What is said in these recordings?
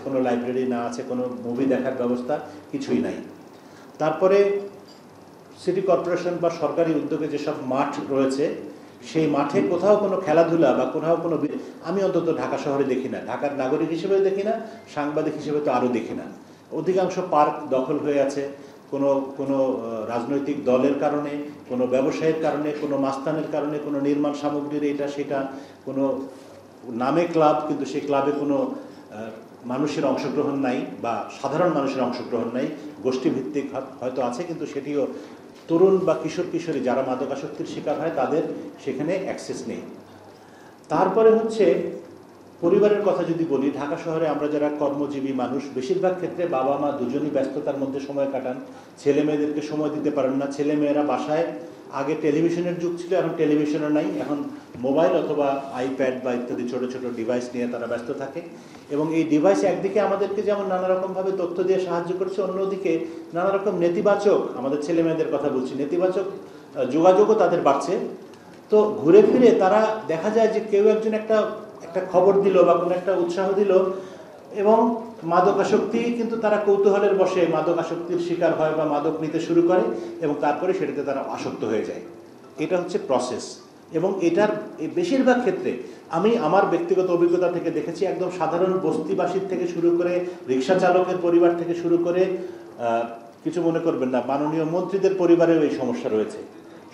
কোনো লাইব্রেরি না আছে, কোনো মুভি দেখার ব্যবস্থা কিছুই নাই। তারপরে সিটি কর্পোরেশন বা সরকারি উদ্যোগে যেসব মাঠ রয়েছে সেই মাঠে কোথাও কোনো খেলাধুলা বা কোথাও কোনো, আমি অন্তত ঢাকা শহরে দেখি না, ঢাকার নাগরিক হিসেবেও দেখি না, সাংবাদিক হিসেবে তো আরও দেখি না। অধিকাংশ পার্ক দখল হয়ে আছে কোনো কোনো রাজনৈতিক দলের কারণে, কোনো ব্যবসায়ের কারণে, কোনো মাস্তানের কারণে, কোনো নির্মাণ সামগ্রীর এটা সেটা, কোনো নামে ক্লাব কিন্তু সেই ক্লাবে কোনো মানুষের অংশগ্রহণ নাই বা সাধারণ মানুষের অংশগ্রহণ নাই, গোষ্ঠীভিত্তিক হয়তো আছে কিন্তু সেটিও তরুণ বা কিশোর কিশোরী যারা মাদকাসক্তির শিকার হয় তাদের সেখানে অ্যাক্সেস নেই। তারপরে হচ্ছে পরিবারের কথা যদি বলি, ঢাকা শহরে আমরা যারা কর্মজীবী মানুষ বেশিরভাগ ক্ষেত্রে বাবা মা দুজনই ব্যস্ততার মধ্যে সময় কাটান, ছেলে মেয়েদেরকে সময় দিতে পারেন না। ছেলে মেয়েরা বাসায়, আগে টেলিভিশনের যুগ ছিল, এখন টেলিভিশনও নাই, এখন মোবাইল অথবা আইপ্যাড বা ইত্যাদি ছোটো ছোটো ডিভাইস নিয়ে তারা ব্যস্ত থাকে। এবং এই ডিভাইস একদিকে আমাদেরকে যেমন নানা রকমভাবে তথ্য দিয়ে সাহায্য করছে, অন্যদিকে নানা রকম নেতিবাচক, আমাদের ছেলে মেয়েদের কথা বলছি, নেতিবাচক যোগাযোগও তাদের বাড়ছে। তো ঘুরে ফিরে তারা দেখা যায় যে কেউ একজন একটা খবর দিল বা কোনো একটা উৎসাহ দিল এবং মাদকাসক্তি কিন্তু তারা কৌতূহলের বশে মাদকাসক্তির শিকার হয় বা মাদক নিতে শুরু করে এবং তারপরে সেটাতে তারা আসক্ত হয়ে যায়। এটা হচ্ছে প্রসেস। এবং এটার বেশিরভাগ ক্ষেত্রে আমি আমার ব্যক্তিগত অভিজ্ঞতা থেকে দেখেছি, একদম সাধারণ বস্তিবাসীর থেকে শুরু করে রিক্সা চালকের পরিবার থেকে শুরু করে, কিছু মনে করবেন না, মাননীয় মন্ত্রীদের পরিবারেও এই সমস্যা রয়েছে।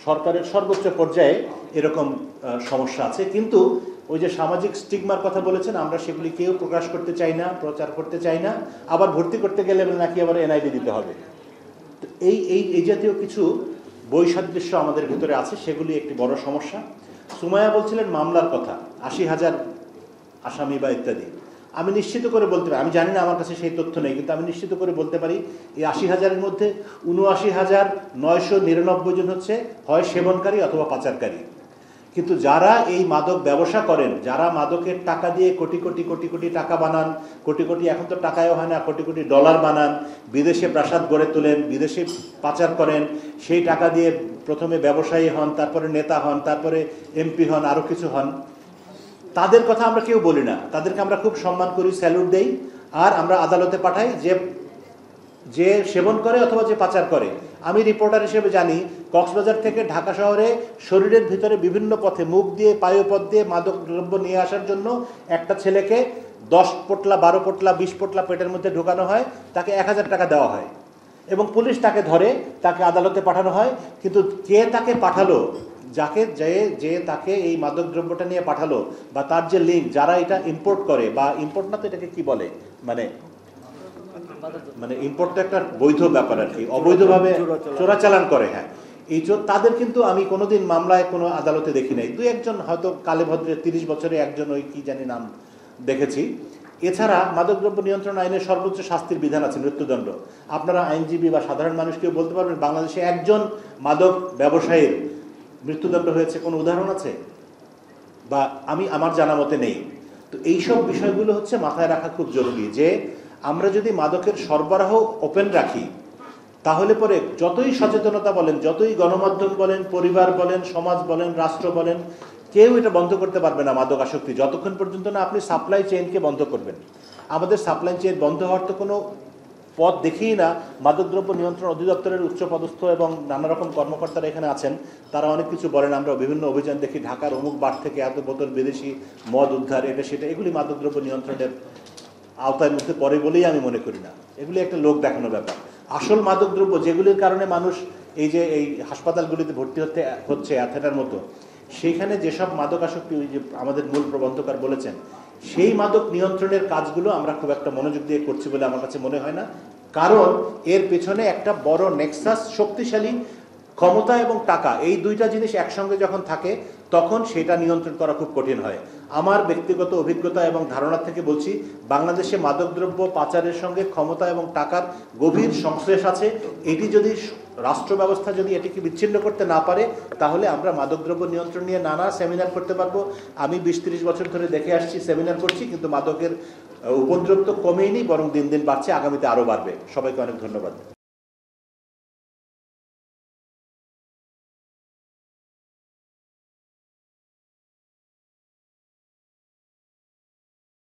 সরকারের সর্বোচ্চ পর্যায়ে এরকম সমস্যা আছে। কিন্তু ওই যে সামাজিক স্টিগমার কথা বলেছেন, আমরা সেগুলি কেউ প্রকাশ করতে চাই না, প্রচার করতে চাই না। আবার ভর্তি করতে গেলে নাকি আবার এনআইডি দিতে হবে। তো এই জাতীয় কিছু বৈসাদৃশ্য আমাদের ভিতরে আছে, সেগুলি একটি বড় সমস্যা। সুমাইয়া বলছিলেন মামলার কথা, 80,000 আসামি বা ইত্যাদি। আমি নিশ্চিত করে বলতে পারি, আমি জানি না, আমার কাছে সেই তথ্য নেই, কিন্তু আমি নিশ্চিত করে বলতে পারি এই 80,000-এর মধ্যে 79,999 জন হচ্ছে হয় সেবনকারী অথবা পাচারকারী। কিন্তু যারা এই মাদক ব্যবসা করেন, যারা মাদকের টাকা দিয়ে কোটি কোটি কোটি কোটি টাকা বানান, কোটি কোটি, এখন তো টাকায়ও হয় না, কোটি কোটি ডলার বানান, বিদেশে প্রাসাদ গড়ে তোলেন, বিদেশে পাচার করেন, সেই টাকা দিয়ে প্রথমে ব্যবসায়ী হন, তারপরে নেতা হন, তারপরে এমপি হন, আরও কিছু হন, তাদের কথা আমরা কেউ বলি না। তাদেরকে আমরা খুব সম্মান করি, স্যালুট দেই, আর আমরা আদালতে পাঠাই যে সেবন করে অথবা যে পাচার করে। আমি রিপোর্টার হিসেবে জানি কক্সবাজার থেকে ঢাকা শহরে শরীরের ভিতরে বিভিন্ন পথে, মুখ দিয়ে, পায়ুপথ দিয়ে মাদক দ্রব্য নিয়ে আসার জন্য একটা ছেলেকে 10 পোটলা, 12 পোটলা, 20 পোটলা পেটের মধ্যে ঢোকানো হয়, তাকে 1000 টাকা দেওয়া হয় এবং পুলিশ তাকে ধরে, তাকে আদালতে পাঠানো হয়। কিন্তু কে তাকে পাঠালো, যে তাকে এই মাদক দ্রব্যটা নিয়ে পাঠালো, বা তার যে লিঙ্ক, যারা এটা ইম্পোর্ট করে, বা ইম্পোর্ট না তো এটাকে কি বলে, মানে ইম্পোর্ট তো একটা বৈধ ব্যাপার আর কি, অবৈধভাবে চোরাচালান করে, হ্যাঁ, এই তাদের কিন্তু আমি কোনোদিন মামলায় কোনো আদালতে দেখি নাই। 2-1 হয়তো কালে ভদ্রে 30 বছরে একজন, ওই কি জানি নাম, দেখেছি। এছাড়া মাদকদ্রব্য নিয়ন্ত্রণ আইনের সর্বোচ্চ শাস্তির বিধান আছে মৃত্যুদণ্ড। আপনারা আইনজীবী বা সাধারণ মানুষ কেউ বলতে পারবেন বাংলাদেশে একজন মাদক ব্যবসায়ীর মৃত্যুদণ্ড হয়েছে কোনো উদাহরণ আছে? বা আমার জানা মতে নেই। তো এইসব বিষয়গুলো হচ্ছে মাথায় রাখা খুব জরুরি, যে আমরা যদি মাদকের সরবরাহ ওপেন রাখি, তাহলে পরে যতই সচেতনতা বলেন, যতই গণমাধ্যম বলেন, পরিবার বলেন, সমাজ বলেন, রাষ্ট্র বলেন, কেউ এটা বন্ধ করতে পারবে না মাদক আসক্তি, যতক্ষণ পর্যন্ত না আপনি সাপ্লাই চেইনকে বন্ধ করবেন। আমাদের সাপ্লাই চেইন বন্ধ হওয়ার তো কোনো পথ দেখিই না। মাদকদ্রব্য নিয়ন্ত্রণ অধিদপ্তরের উচ্চপদস্থ এবং নানা রকম কর্মকর্তারা এখানে আছেন, তারা অনেক কিছু বলেন। আমরা বিভিন্ন অভিযান দেখি, ঢাকার অমুক বার থেকে এত বোতল বিদেশি মদ উদ্ধার, এটা সেটা, এগুলি মাদকদ্রব্য নিয়ন্ত্রণের আওতার মধ্যে পড়ে বলেই আমি মনে করি না। এগুলি একটা লোক দেখানো ব্যাপার। আসল মাদকদ্রব্য যেগুলির কারণে মানুষ এই হাসপাতালগুলিতে ভর্তি হচ্ছে অ্যাথেনার মতো, সেইখানে যেসব মাদক আসক্তি, ওই যে আমাদের মূল প্রবন্ধকার বলেছেন, সেই মাদক নিয়ন্ত্রণের কাজগুলো আমরা খুব একটা মনোযোগ দিয়ে করছি বলে আমার কাছে মনে হয় না। কারণ এর পেছনে একটা বড় নেক্সাস, শক্তিশালী ক্ষমতা এবং টাকা, এই দুইটা জিনিস একসঙ্গে যখন থাকে তখন সেটা নিয়ন্ত্রণ করা খুব কঠিন হয়। আমার ব্যক্তিগত অভিজ্ঞতা এবং ধারণা থেকে বলছি, বাংলাদেশে মাদকদ্রব্য পাচারের সঙ্গে ক্ষমতা এবং টাকার গভীর সংশ্লেষ আছে। এটি যদি রাষ্ট্র ব্যবস্থা যদি এটিকে বিচ্ছিন্ন করতে না পারে, তাহলে আমরা মাদকদ্রব্য নিয়ন্ত্রণ নিয়ে নানা সেমিনার করতে পারবো। আমি 20-30 বছর ধরে দেখে আসছি, সেমিনার করছি, কিন্তু মাদকের উপদ্রব তো কমেইনি, বরং দিন দিন বাড়ছে, আগামীতে আরও বাড়বে। সবাইকে অনেক ধন্যবাদ।